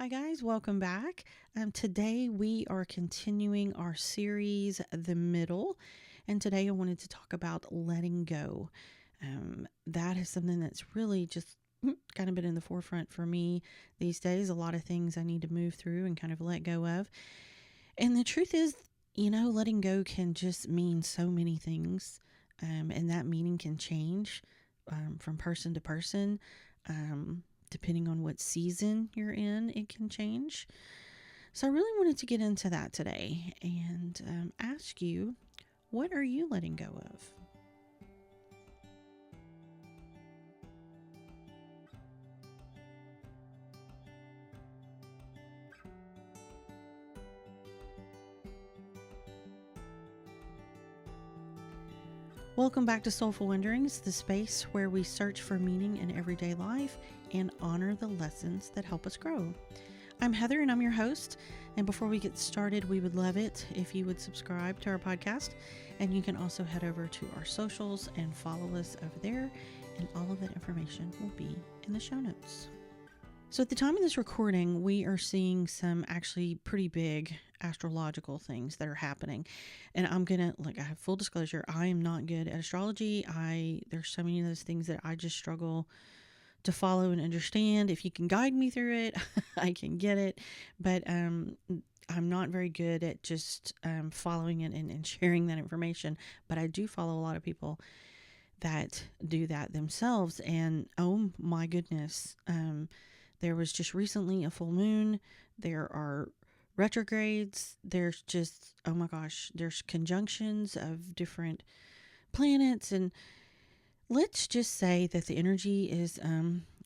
Hi, guys, welcome back. Today we are continuing our series, The Middle, and today I wanted to talk about letting go. That is something that's really just kind of been in the forefront for me these days. A lot of things I need to move through and kind of let go of. And the truth is, letting go can just mean so many things, and that meaning can change from person to person. Depending on what season you're in, it can change. So, I really wanted to get into that today and ask you, what are you letting go of? Welcome back to Soulful Wanderings, the space where we search for meaning in everyday life and honor the lessons that help us grow. I'm Heather and I'm your host. And before we get started, we would love it if you would subscribe to our podcast. And you can also head over to our socials and follow us over there. And all of that information will be in the show notes. So, at the time of this recording, we are seeing some actually pretty big astrological things that are happening. And I'm going to, I have full disclosure, I am not good at astrology. There's so many of those things that I just struggle to follow and understand. If you can guide me through it, I can get it. But I'm not very good at just following it and sharing that information. But I do follow a lot of people that do that themselves. And oh my goodness, there was just recently a full moon. There are retrogrades. There's just, oh my gosh, there's conjunctions of different planets. And let's just say that the energy is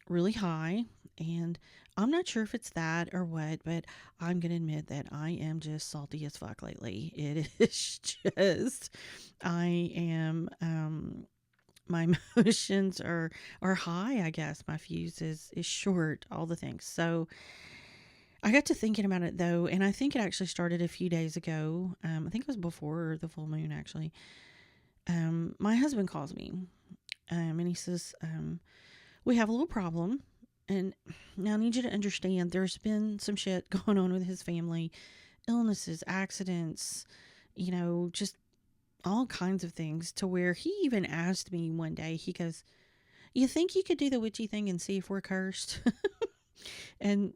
really high. And I'm not sure if it's that or what, but I'm going to admit that I am just salty as fuck lately. It is just, I am, my emotions are high, I guess. My fuse is short, all the things. So I got to thinking about it though, and I think it actually started a few days ago. I think it was before the full moon actually. My husband calls me, and he says, we have a little problem. And now I need you to understand there's been some shit going on with his family, illnesses, accidents, just all kinds of things, to where he even asked me one day, he goes, you think you could do the witchy thing and see if we're cursed? And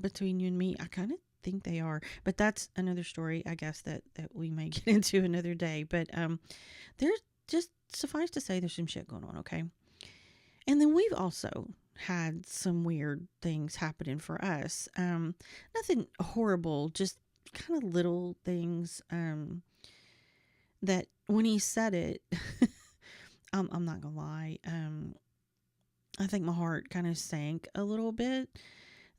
between you and me, I kind of think they are, but that's another story, I guess, that we may get into another day. But there's just, suffice to say, there's some shit going on, okay? And then we've also had some weird things happening for us. Nothing horrible, just kind of little things that when he said it, I'm not gonna lie, I think my heart kind of sank a little bit.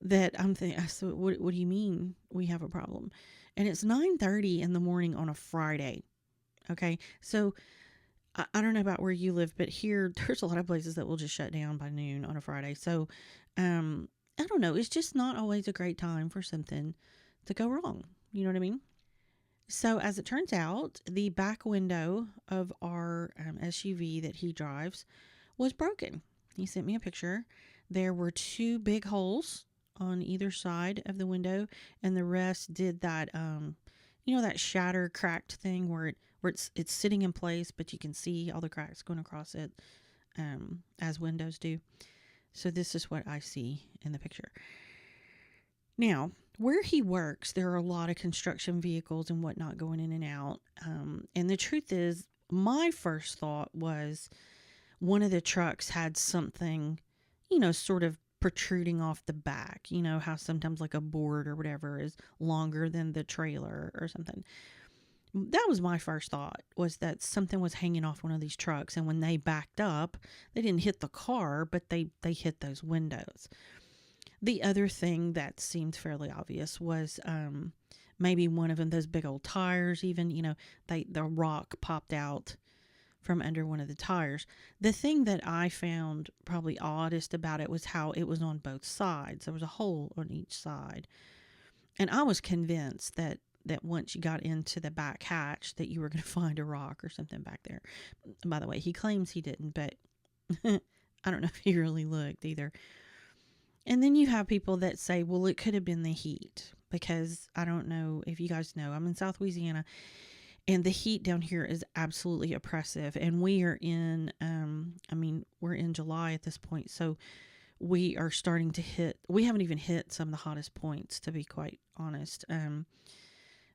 That I'm thinking, I said, what do you mean we have a problem? And it's 9:30 in the morning on a Friday. Okay, so I don't know about where you live, but here there's a lot of places that will just shut down by noon on a Friday. So I don't know. It's just not always a great time for something to go wrong. You know what I mean? So as it turns out, the back window of our SUV that he drives was broken. He sent me a picture. There were two big holes on either side of the window, and the rest did that that shatter cracked thing where it's sitting in place, but you can see all the cracks going across it, as windows do. So this is what I see in the picture. Now, where he works, there are a lot of construction vehicles and whatnot going in and out. And the truth is, my first thought was one of the trucks had something, sort of protruding off the back. You know how sometimes like a board or whatever is longer than the trailer or something. That was my first thought, was that something was hanging off one of these trucks. And when they backed up, they didn't hit the car, but they hit those windows. The other thing that seemed fairly obvious was maybe one of them, those big old tires, even, the rock popped out from under one of the tires. The thing that I found probably oddest about it was how it was on both sides. There was a hole on each side. And I was convinced that once you got into the back hatch that you were going to find a rock or something back there. By the way, he claims he didn't, but I don't know if he really looked either. And then you have people that say, well, it could have been the heat, because I don't know if you guys know, I'm in South Louisiana, and the heat down here is absolutely oppressive. And we are in, we're in July at this point. So we are starting to we haven't even hit some of the hottest points, to be quite honest.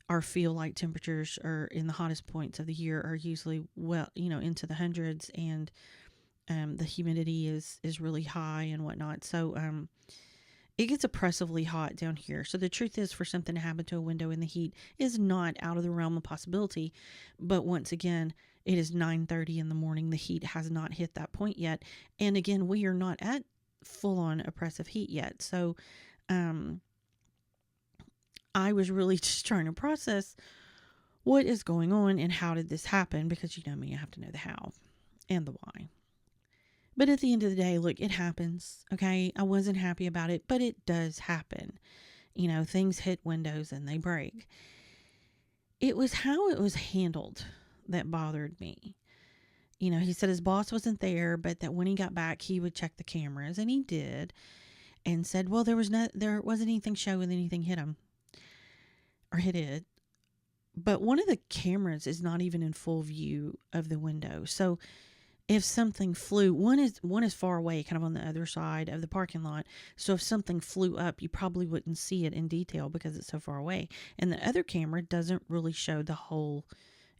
Our feel like temperatures are in the hottest points of the year are usually, well, into the hundreds, and the humidity is really high and whatnot. So it gets oppressively hot down here. So the truth is, for something to happen to a window in the heat is not out of the realm of possibility. But once again, it is 9:30 in the morning. The heat has not hit that point yet. And again, we are not at full on oppressive heat yet. So I was really just trying to process what is going on and how did this happen, because you know me, I have to know the how and the why. But at the end of the day, look, it happens. Okay. I wasn't happy about it, but it does happen. Things hit windows and they break. It was how it was handled that bothered me. He said his boss wasn't there, but that when he got back, he would check the cameras, and he did, and said, well, there wasn't anything showing anything hit him or hit it. But one of the cameras is not even in full view of the window. So if something flew, one is far away, kind of on the other side of the parking lot. So if something flew up, you probably wouldn't see it in detail because it's so far away. And the other camera doesn't really show the whole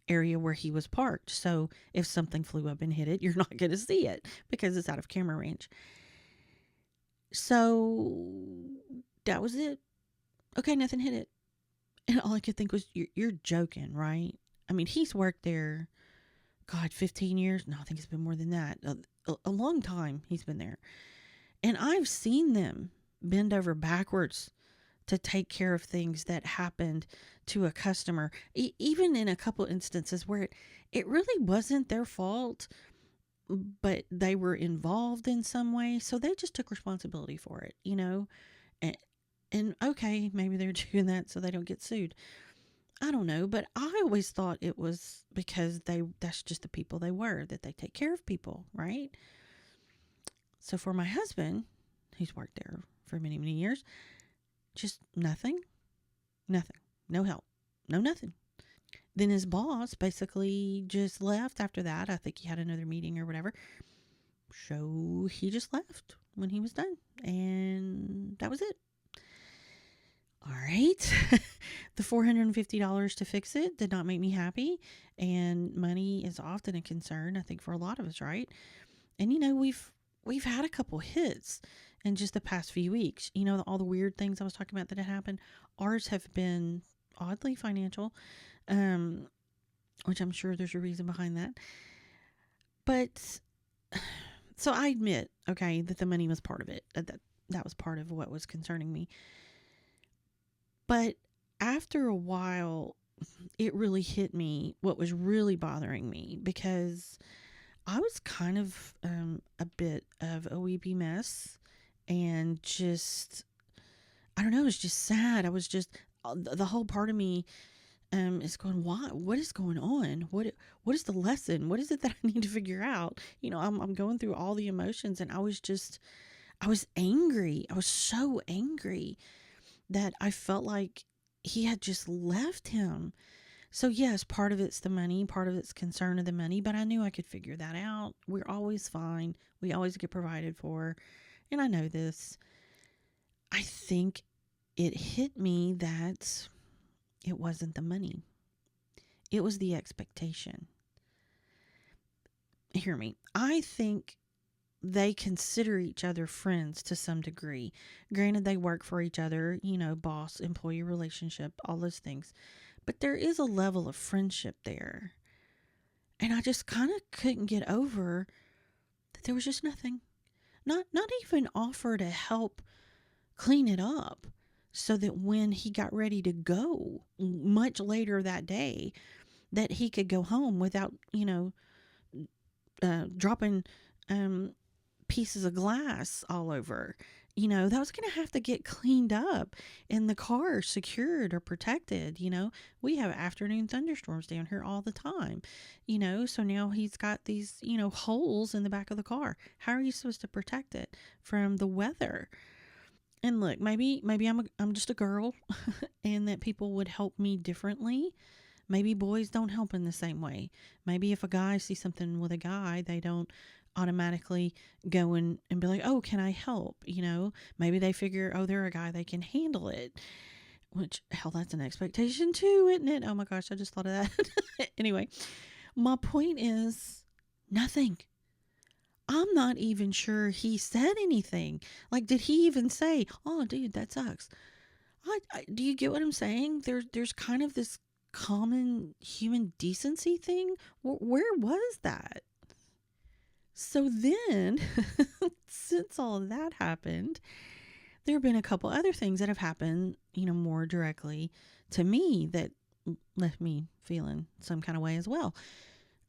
area where he was parked. So if something flew up and hit it, you're not going to see it because it's out of camera range. So that was it. Okay, nothing hit it. And all I could think was, you're joking, right? I mean, he's worked there, God, 15 years? No, I think it's been more than that. A long time he's been there. And I've seen them bend over backwards to take care of things that happened to a customer, even in a couple instances where it really wasn't their fault, but they were involved in some way. So they just took responsibility for it, And okay, maybe they're doing that so they don't get sued. I don't know, but I always thought it was because that's just the people they were, that they take care of people, right? So for my husband, he's worked there for many, many years, just nothing, no help, no nothing. Then his boss basically just left after that. I think he had another meeting or whatever. So he just left when he was done, and that was it. All right. The $450 to fix it did not make me happy. And money is often a concern, I think, for a lot of us, right? And, we've had a couple hits in just the past few weeks. All the weird things I was talking about that had happened. Ours have been oddly financial, which I'm sure there's a reason behind that. But so I admit, okay, that the money was part of it. That was part of what was concerning me. But after a while, it really hit me what was really bothering me, because I was kind of a bit of a weepy mess, and just, I don't know, it was just sad. I was just, the whole part of me is going, why? What is going on? What is the lesson? What is it that I need to figure out? I'm going through all the emotions, and I was angry. I was so angry that I felt like he had just left him. So yes, part of it's the money, part of it's concern of the money, but I knew I could figure that out. We're always fine. We always get provided for. And I know this. I think it hit me that it wasn't the money. It was the expectation. Hear me. I think they consider each other friends to some degree. Granted, they work for each other, boss, employee relationship, all those things. But there is a level of friendship there. And I just kind of couldn't get over that there was just nothing. Not even offer to help clean it up, so that when he got ready to go much later that day, that he could go home without, dropping pieces of glass all over. That was going to have to get cleaned up and the car secured or protected. We have afternoon thunderstorms down here all the time, so now he's got these, holes in the back of the car. How are you supposed to protect it from the weather? And look, maybe I'm just a girl and that people would help me differently. Maybe boys don't help in the same way. Maybe if a guy sees something with a guy, they don't automatically go and be like, oh, can I help? Maybe they figure, oh, they're a guy, they can handle it. Which, hell, that's an expectation too, isn't it? Oh my gosh, I just thought of that. Anyway, my point is nothing. I'm not even sure he said anything. Like, did he even say, oh, dude, that sucks? Do you get what I'm saying? There's kind of this common human decency thing. Where was that? So then, since all of that happened, there have been a couple other things that have happened, more directly to me that left me feeling some kind of way as well.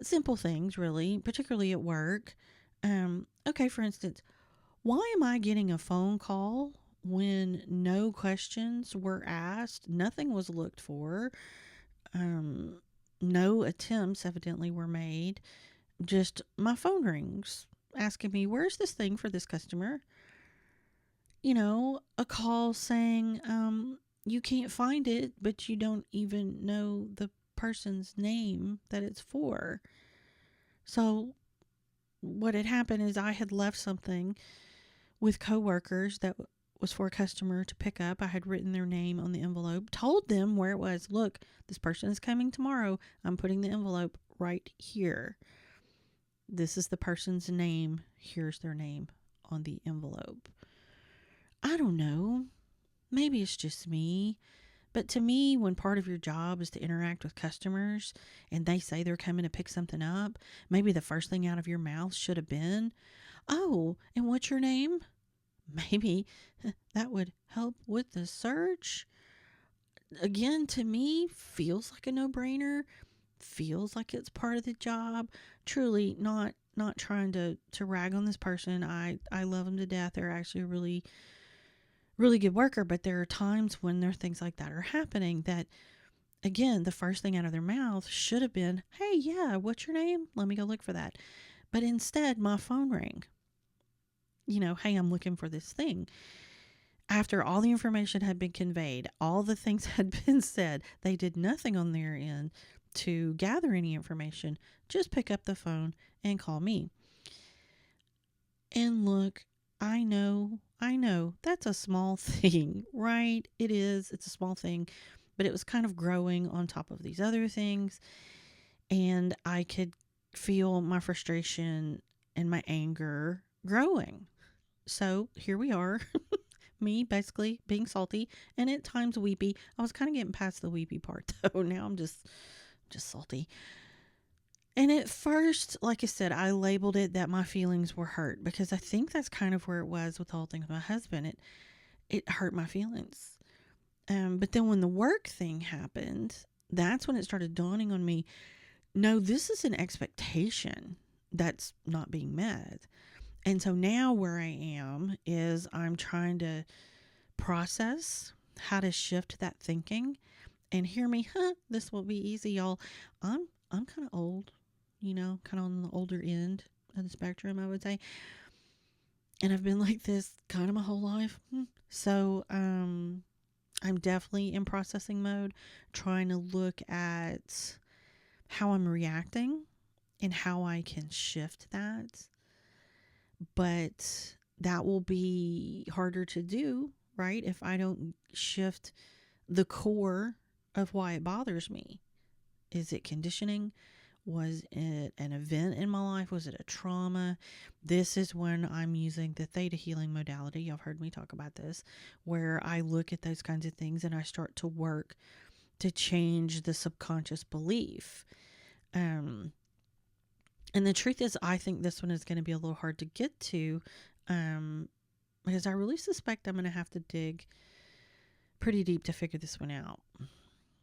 Simple things, really, particularly at work. Okay, for instance, why am I getting a phone call when no questions were asked, nothing was looked for, no attempts evidently were made, just my phone rings asking me, where's this thing for this customer? A call saying, you can't find it, but you don't even know the person's name that it's for. So what had happened is I had left something with coworkers that was for a customer to pick up. I had written their name on the envelope, told them where it was. Look, this person is coming tomorrow. I'm putting the envelope right here. This is the person's name. Here's their name on the envelope. I don't know. Maybe it's just me. But to me, when part of your job is to interact with customers and they say they're coming to pick something up, maybe the first thing out of your mouth should have been, oh, and what's your name? Maybe that would help with the search. Again, to me, feels like a no-brainer. Feels like it's part of the job. Truly not trying to rag on this person. I love them to death. They're actually a really, really good worker, but there are times when there are things like that are happening that, again, the first thing out of their mouth should have been, hey, yeah, what's your name? Let me go look for that. But instead, my phone rang. Hey, I'm looking for this thing. After all the information had been conveyed, all the things had been said, they did nothing on their end to gather any information. Just pick up the phone and call me. And look, I know, that's a small thing, right? It is. It's a small thing, but it was kind of growing on top of these other things. And I could feel my frustration and my anger growing. So here we are, me basically being salty and at times weepy. I was kind of getting past the weepy part though. Now I'm just salty. And at first, like I said, I labeled it that my feelings were hurt because I think that's kind of where it was with the whole thing with my husband. It hurt my feelings. But then when the work thing happened, that's when it started dawning on me. No, this is an expectation that's not being met. And so now where I am is I'm trying to process how to shift that thinking and hear me. This will be easy, y'all. I'm kind of old, kind of on the older end of the spectrum, I would say. And I've been like this kind of my whole life. So, I'm definitely in processing mode, trying to look at how I'm reacting and how I can shift that. But that will be harder to do, right? If I don't shift the core of why it bothers me. Is it conditioning? Was it an event in my life? Was it a trauma? This is when I'm using the theta healing modality. Y'all heard me talk about this, where I look at those kinds of things and I start to work to change the subconscious belief. And the truth is, I think this one is going to be a little hard to get to, because I really suspect I'm going to have to dig pretty deep to figure this one out.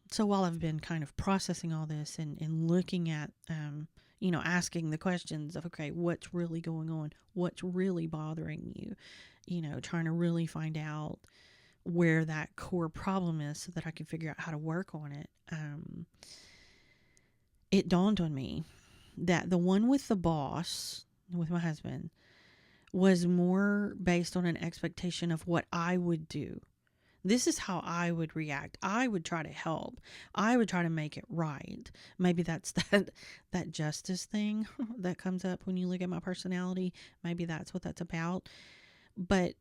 So while I've been kind of processing all this and looking at, asking the questions of, okay, what's really going on? What's really bothering you? Trying to really find out where that core problem is so that I can figure out how to work on it. It dawned on me that the one with the boss, with my husband, was more based on an expectation of what I would do. This is how I would react. I would try to help. I would try to make it right. Maybe that's that justice thing that comes up when you look at my personality. Maybe that's what that's about. But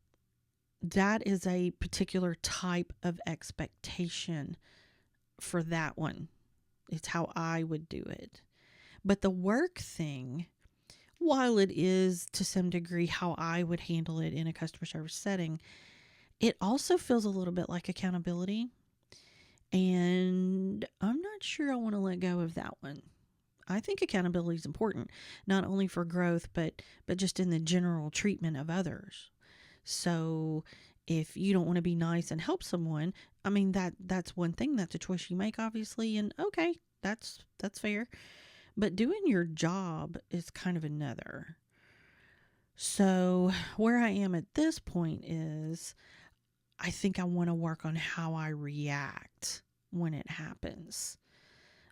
that is a particular type of expectation for that one. It's how I would do it. But the work thing, while it is to some degree how I would handle it in a customer service setting, it also feels a little bit like accountability. And I'm not sure I want to let go of that one. I think accountability is important, not only for growth, but just in the general treatment of others. So if you don't want to be nice and help someone, I mean that's one thing. That's a choice you make, obviously, and okay, that's fair. But doing your job is kind of another. So where I am at this point is I think I want to work on how I react when it happens.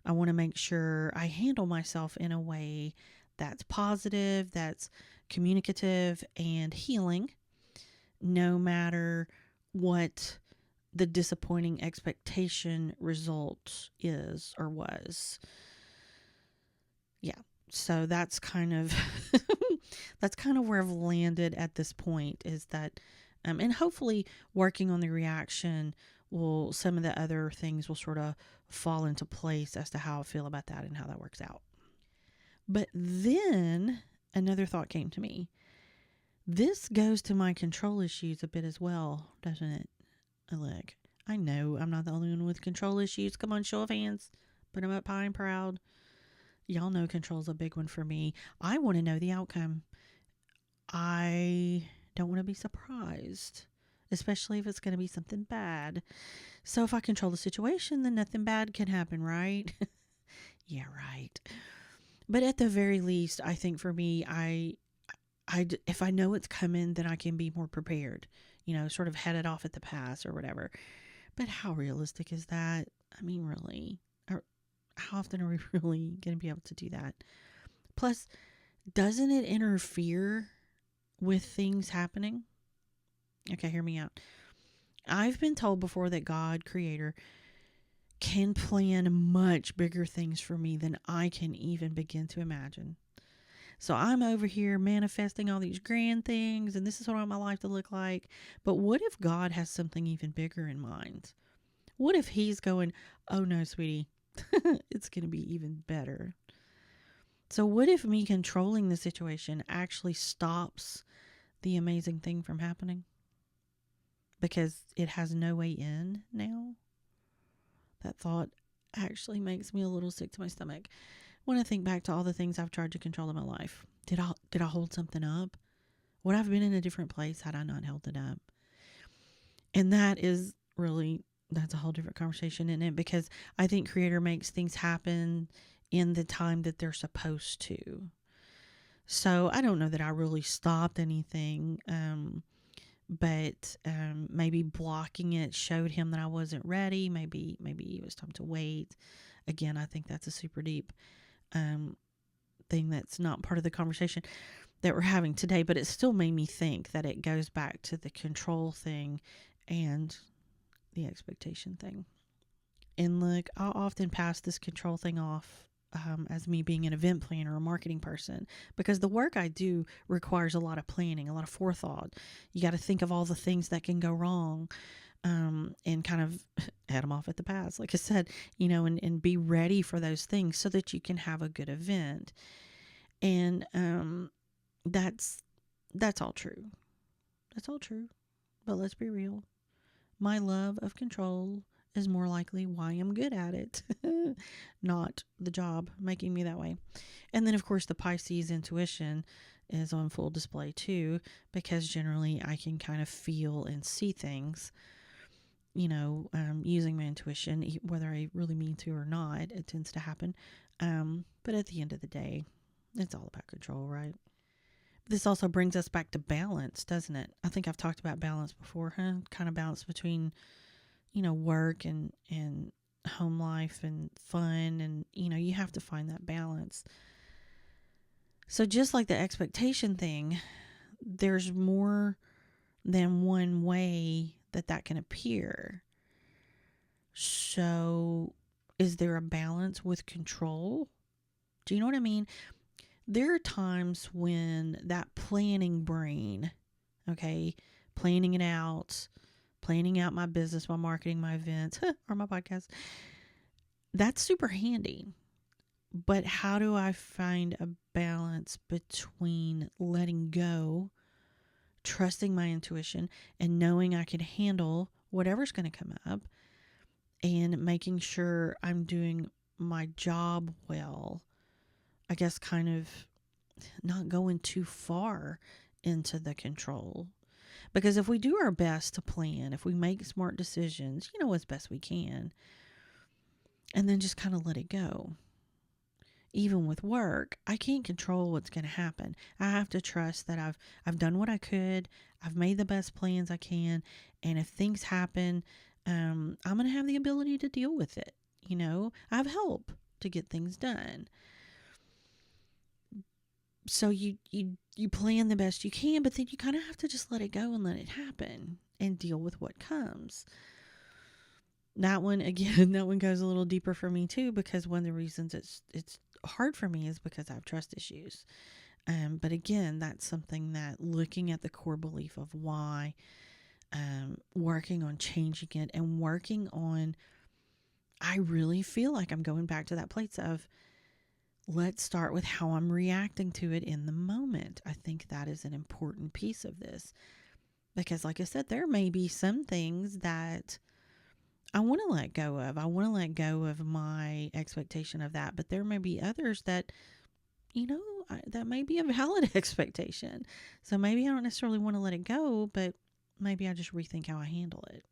I want to make sure I handle myself in a way that's positive, that's communicative and healing, no matter what the disappointing expectation result is or was. Yeah. So that's kind of that's kind of where I've landed at this point, is that and hopefully working on the reaction will, some of the other things will sort of fall into place as to how I feel about that and how that works out. But then another thought came to me. This goes to my control issues a bit as well, doesn't it? Look, I know I'm not the only one with control issues. Come on, show of hands. Put them up high and proud. Y'all know control's a big one for me. I want to know the outcome. I don't want to be surprised, especially if it's going to be something bad. So if I control the situation, then nothing bad can happen, right? Yeah, right. But at the very least, I think for me, if I know it's coming, then I can be more prepared, sort of head it off at the pass or whatever. But how realistic is that? I mean, really, how often are we really going to be able to do that? Plus, doesn't it interfere with things happening? Okay, hear me out. I've been told before that God, Creator, can plan much bigger things for me than I can even begin to imagine. So I'm over here manifesting all these grand things, and this is what I want my life to look like. But what if God has something even bigger in mind? What if He's going, oh no, sweetie, it's going to be even better. So what if me controlling the situation actually stops the amazing thing from happening? Because it has no way in now? That thought actually makes me a little sick to my stomach when I think back to all the things I've tried to control in my life. Did I hold something up? Would I have been in a different place had I not held it up? And that's a whole different conversation, isn't it? Because I think Creator makes things happen in the time that they're supposed to. So I don't know that I really stopped anything, but maybe blocking it showed Him that I wasn't ready. Maybe it was time to wait. Again, I think that's a super deep thing that's not part of the conversation that we're having today, but it still made me think that it goes back to the control thing and the expectation thing. And look, I'll often pass this control thing off as me being an event planner or a marketing person, because the work I do requires a lot of planning, a lot of forethought. You got to think of all the things that can go wrong, and kind of head them off at the pass, like I said, and be ready for those things so that you can have a good event. And that's all true. That's all true. But let's be real. My love of control is more likely why I'm good at it, not the job making me that way. And then, of course, the Pisces intuition is on full display too, because generally I can kind of feel and see things, using my intuition, whether I really mean to or not. It tends to happen. But at the end of the day, it's all about control, right? This also brings us back to balance, doesn't it? I think I've talked about balance before, huh? Kind of balance between, work and home life and fun. And, you have to find that balance. So just like the expectation thing, there's more than one way that can appear. So, is there a balance with control? Do you know what I mean? There are times when that planning brain, okay, planning it out, planning out my business, my marketing, my events, or my podcast, that's super handy. But how do I find a balance between letting go, trusting my intuition, and knowing I can handle whatever's going to come up, and making sure I'm doing my job well? I guess kind of not going too far into the control. Because if we do our best to plan, if we make smart decisions, as best we can, and then just kind of let it go. Even with work, I can't control what's going to happen. I have to trust that I've done what I could. I've made the best plans I can, and if things happen, I'm going to have the ability to deal with it. I have help to get things done. So you plan the best you can, but then you kind of have to just let it go and let it happen and deal with what comes. That one goes a little deeper for me too, because one of the reasons it's hard for me is because I have trust issues. But again, that's something that, looking at the core belief of why, working on changing it and working on, I really feel like I'm going back to that place of, let's start with how I'm reacting to it in the moment. I think that is an important piece of this, because like I said, there may be some things that I want to let go of. I want to let go of my expectation of that, but there may be others that, that may be a valid expectation. So maybe I don't necessarily want to let it go, but maybe I just rethink how I handle it.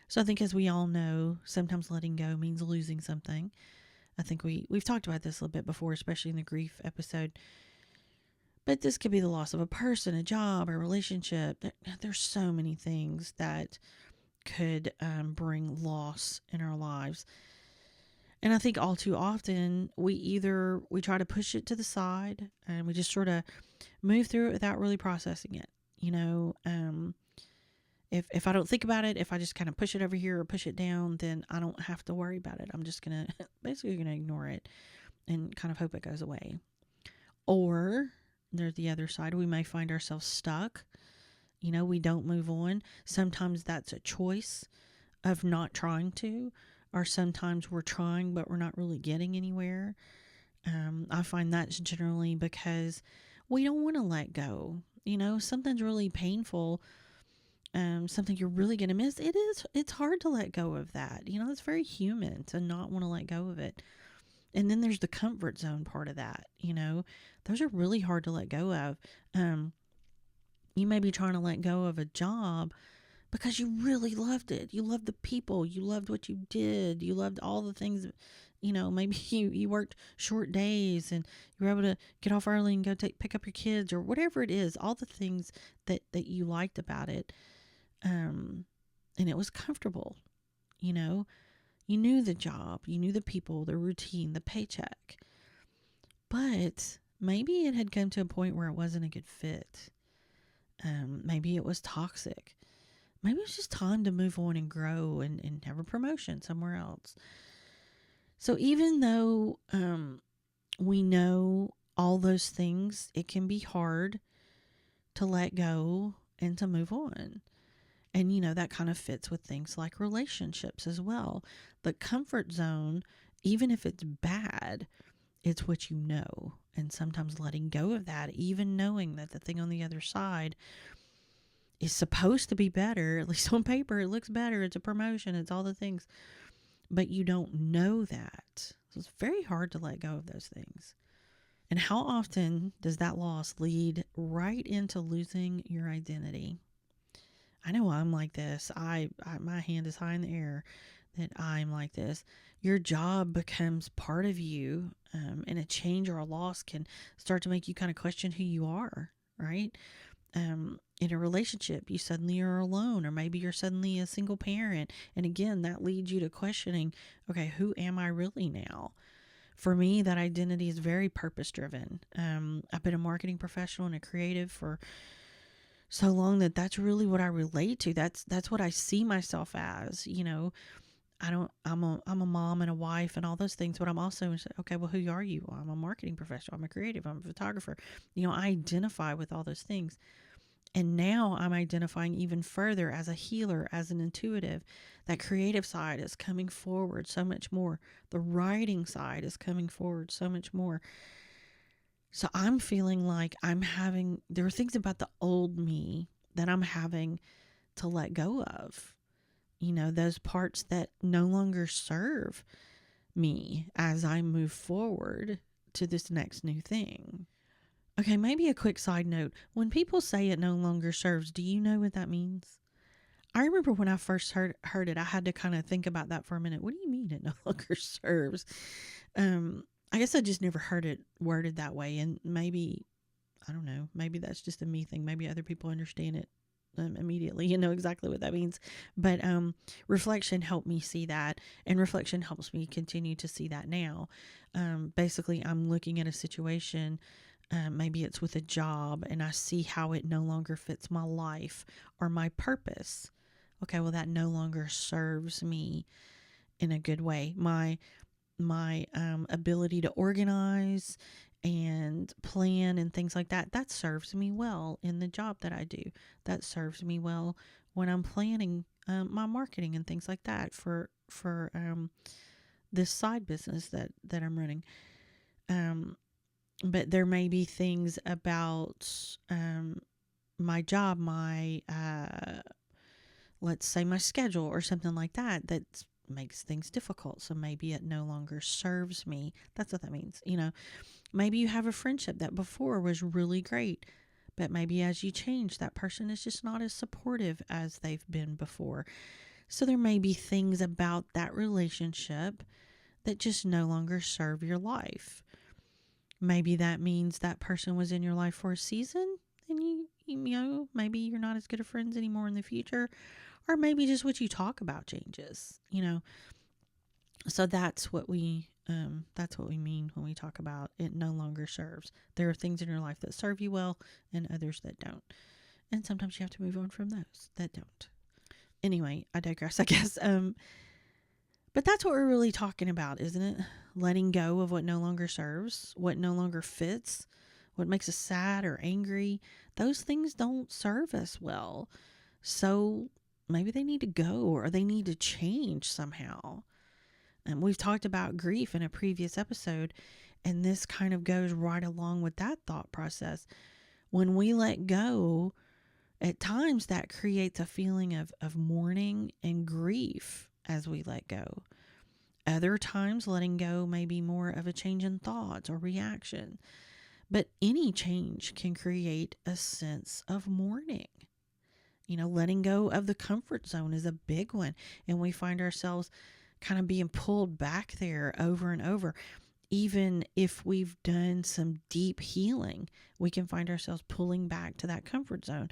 So I think, as we all know, sometimes letting go means losing something. I think we've talked about this a little bit before, especially in the grief episode. But this could be the loss of a person, a job, a relationship. There's so many things that could bring loss in our lives. And I think all too often we try to push it to the side and we just sort of move through it without really processing it. If I don't think about it, if I just kind of push it over here or push it down, then I don't have to worry about it. I'm just basically going to ignore it and kind of hope it goes away. Or there's the other side. We may find ourselves stuck. We don't move on. Sometimes that's a choice of not trying to, or sometimes we're trying, but we're not really getting anywhere. I find that's generally because we don't want to let go. Something's really painful. Something you're really going to miss. It's hard to let go of that. It's very human to not want to let go of it. And then there's the comfort zone part of that. Those are really hard to let go of. You may be trying to let go of a job because you really loved it. You loved the people. You loved what you did. You loved all the things. Maybe you worked short days and you were able to get off early and go pick up your kids, or whatever it is. All the things that you liked about it. And it was comfortable. You knew the job, you knew the people, the routine, the paycheck. But maybe it had come to a point where it wasn't a good fit. Maybe it was toxic. Maybe it was just time to move on and grow and have a promotion somewhere else. So even though we know all those things, it can be hard to let go and to move on. And, that kind of fits with things like relationships as well. The comfort zone, even if it's bad, it's what you know. And sometimes letting go of that, even knowing that the thing on the other side is supposed to be better, at least on paper, it looks better. It's a promotion. It's all the things. But you don't know that. So it's very hard to let go of those things. And how often does that loss lead right into losing your identity? I know I'm like this. My hand is high in the air that I'm like this. Your job becomes part of you, and a change or a loss can start to make you kind of question who you are, right? In a relationship, you suddenly are alone, or maybe you're suddenly a single parent. And again, that leads you to questioning, okay, who am I really now? For me, that identity is very purpose driven. I've been a marketing professional and a creative for so long that that's really what I relate to. That's what I see myself as. I'm a mom and a wife and all those things, but I'm also, okay, well, who are you? Well, I'm a marketing professional. I'm a creative. I'm a photographer. I identify with all those things. And now I'm identifying even further as a healer, as an intuitive. That creative side is coming forward so much more. The writing side is coming forward so much more. So I'm feeling like there are things about the old me that I'm having to let go of. Those parts that no longer serve me as I move forward to this next new thing. Okay, maybe a quick side note. When people say it no longer serves, do you know what that means? I remember when I first heard it, I had to kind of think about that for a minute. What do you mean it no longer serves? I guess I just never heard it worded that way. And maybe, I don't know, maybe that's just a me thing. Maybe other people understand it immediately, exactly what that means. But reflection helped me see that, and reflection helps me continue to see that now. Basically, I'm looking at a situation, maybe it's with a job, and I see how it no longer fits my life or my purpose. Okay, well, that no longer serves me in a good way. My ability to organize and plan and things like that serves me well in the job that I do. That serves me well when I'm planning my marketing and things like that for this side business that I'm running. But there may be things about my job, let's say my schedule or something like that makes things difficult. So maybe it no longer serves me. That's what that means. Maybe you have a friendship that before was really great, but maybe as you change, that person is just not as supportive as they've been before. So there may be things about that relationship that just no longer serve your life. Maybe that means that person was in your life for a season and maybe you're not as good of friends anymore in the future, or maybe just what you talk about changes, So that's what we mean when we talk about it no longer serves. There are things in your life that serve you well and others that don't. And sometimes you have to move on from those that don't. Anyway, I digress, I guess. But that's what we're really talking about, isn't it? Letting go of what no longer serves, what no longer fits, what makes us sad or angry. Those things don't serve us well. So maybe they need to go, or they need to change somehow. And we've talked about grief in a previous episode, and this kind of goes right along with that thought process. When we let go, at times that creates a feeling of mourning and grief as we let go. Other times, letting go may be more of a change in thoughts or reaction. But any change can create a sense of mourning. Letting go of the comfort zone is a big one. And we find ourselves kind of being pulled back there over and over. Even if we've done some deep healing, we can find ourselves pulling back to that comfort zone.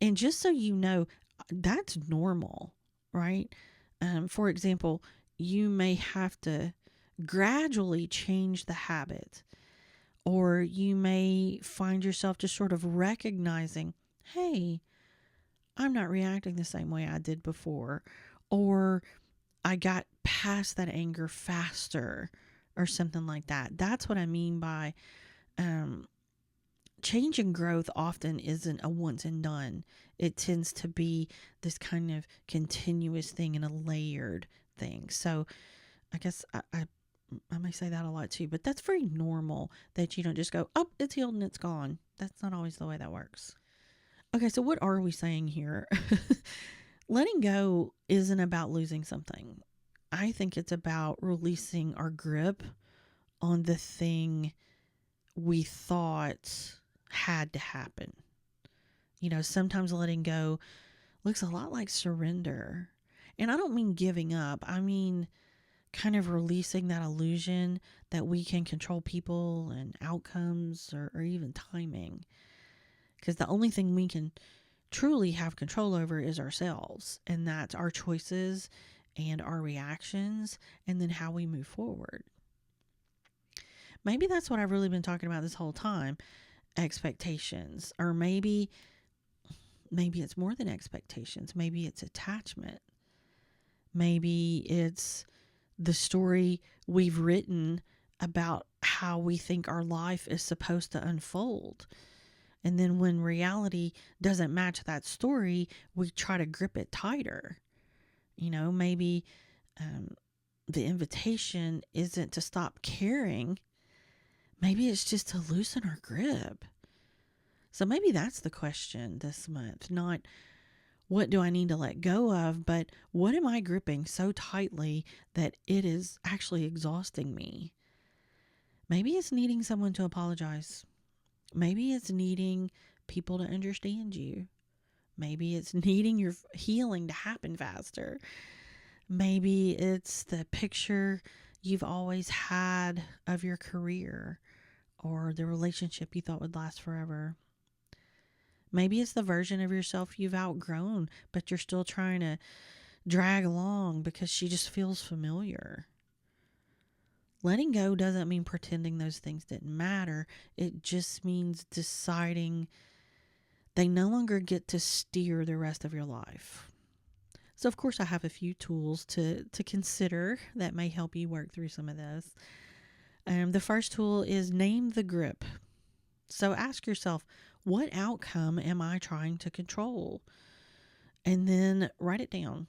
And just so you know, that's normal, right? For example, you may have to gradually change the habit, or you may find yourself just sort of recognizing, hey, I'm not reacting the same way I did before, or I got past that anger faster, or something like that. That's what I mean by change and growth often isn't a once and done. It tends to be this kind of continuous thing and a layered thing. So I guess I may say that a lot too, but that's very normal that you don't just go, oh, it's healed and it's gone. That's not always the way that works. Okay, so what are we saying here? Letting go isn't about losing something. I think it's about releasing our grip on the thing we thought had to happen. Sometimes letting go looks a lot like surrender. And I don't mean giving up. I mean kind of releasing that illusion that we can control people and outcomes or even timing. Because the only thing we can truly have control over is ourselves. And that's our choices and our reactions and then how we move forward. Maybe that's what I've really been talking about this whole time, expectations. Or maybe it's more than expectations. Maybe it's attachment. Maybe it's the story we've written about how we think our life is supposed to unfold. And then when reality doesn't match that story, we try to grip it tighter. Maybe the invitation isn't to stop caring. Maybe it's just to loosen our grip. So maybe that's the question this month. Not what do I need to let go of, but what am I gripping so tightly that it is actually exhausting me? Maybe it's needing someone to apologize. Maybe it's needing people to understand you. Maybe it's needing your healing to happen faster. Maybe it's the picture you've always had of your career or the relationship you thought would last forever. Maybe it's the version of yourself you've outgrown, but you're still trying to drag along because she just feels familiar. Letting go doesn't mean pretending those things didn't matter. It just means deciding they no longer get to steer the rest of your life. So, of course, I have a few tools to consider that may help you work through some of this. The first tool is name the grip. So ask yourself, what outcome am I trying to control? And then write it down.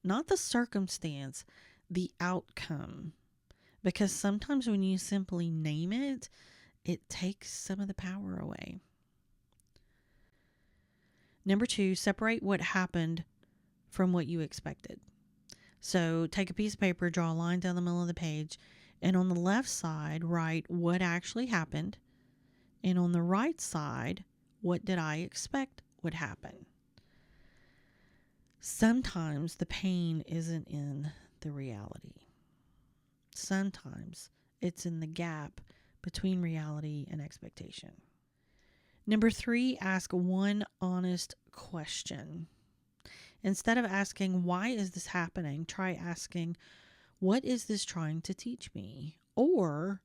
Not the circumstance, the outcome. Because sometimes when you simply name it, it takes some of the power away. Number 2, separate what happened from what you expected. So take a piece of paper, draw a line down the middle of the page, and on the left side, write what actually happened. And on the right side, what did I expect would happen? Sometimes the pain isn't in the reality. Sometimes it's in the gap between reality and expectation. Number 3, ask one honest question. Instead of asking, why is this happening? Try asking, what is this trying to teach me? Or,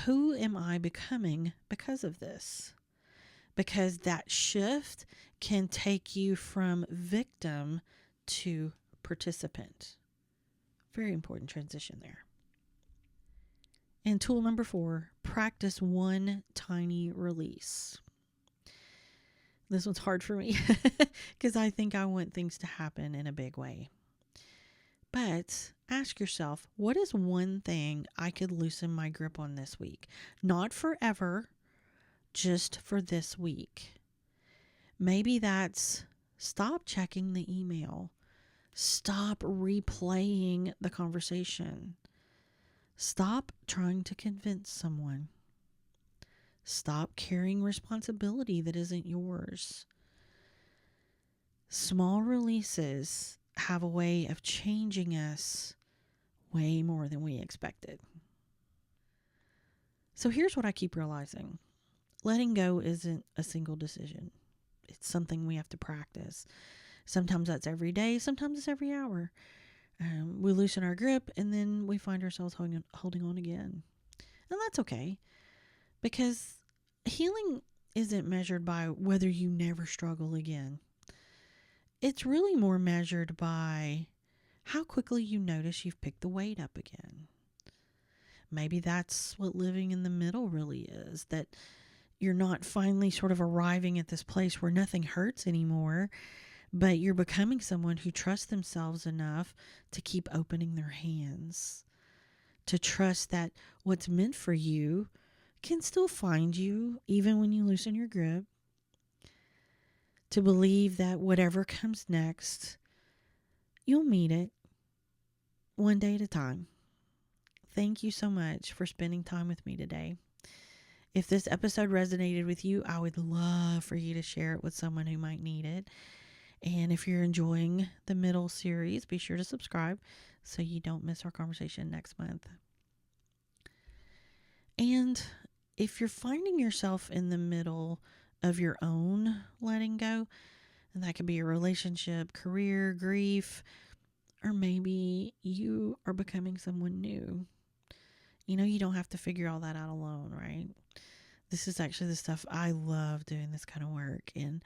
who am I becoming because of this? Because that shift can take you from victim to participant. Very important transition there. And tool number 4, practice one tiny release. This one's hard for me because I think I want things to happen in a big way. But ask yourself, what is one thing I could loosen my grip on this week? Not forever, just for this week. Maybe that's stop checking the email. Stop replaying the conversation. Stop trying to convince someone. Stop carrying responsibility that isn't yours. Small releases have a way of changing us way more than we expected. So here's what I keep realizing. Letting go isn't a single decision. It's something we have to practice. Sometimes that's every day. Sometimes it's every hour. We loosen our grip and then we find ourselves holding on again. And that's okay, because healing isn't measured by whether you never struggle again. It's really more measured by how quickly you notice you've picked the weight up again. Maybe that's what living in the middle really is, that you're not finally sort of arriving at this place where nothing hurts anymore, but you're becoming someone who trusts themselves enough to keep opening their hands, to trust that what's meant for you can still find you even when you loosen your grip, to believe that whatever comes next, you'll meet it one day at a time. Thank you so much for spending time with me today. If this episode resonated with you, I would love for you to share it with someone who might need it. And if you're enjoying the middle series, be sure to subscribe so you don't miss our conversation next month. And if you're finding yourself in the middle of your own letting go, and that could be a relationship, career, grief, or maybe you are becoming someone new, You don't have to figure all that out alone, right? This is actually the stuff I love doing, this kind of work. And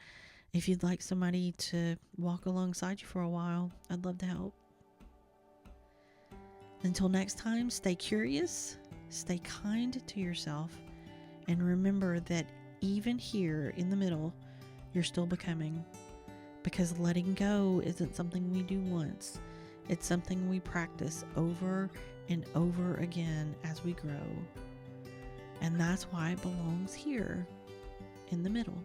if you'd like somebody to walk alongside you for a while, I'd love to help. Until next time, stay curious, stay kind to yourself, and remember that even here in the middle, you're still becoming. Because letting go isn't something we do once. It's something we practice over and over again as we grow. And that's why it belongs here in the middle.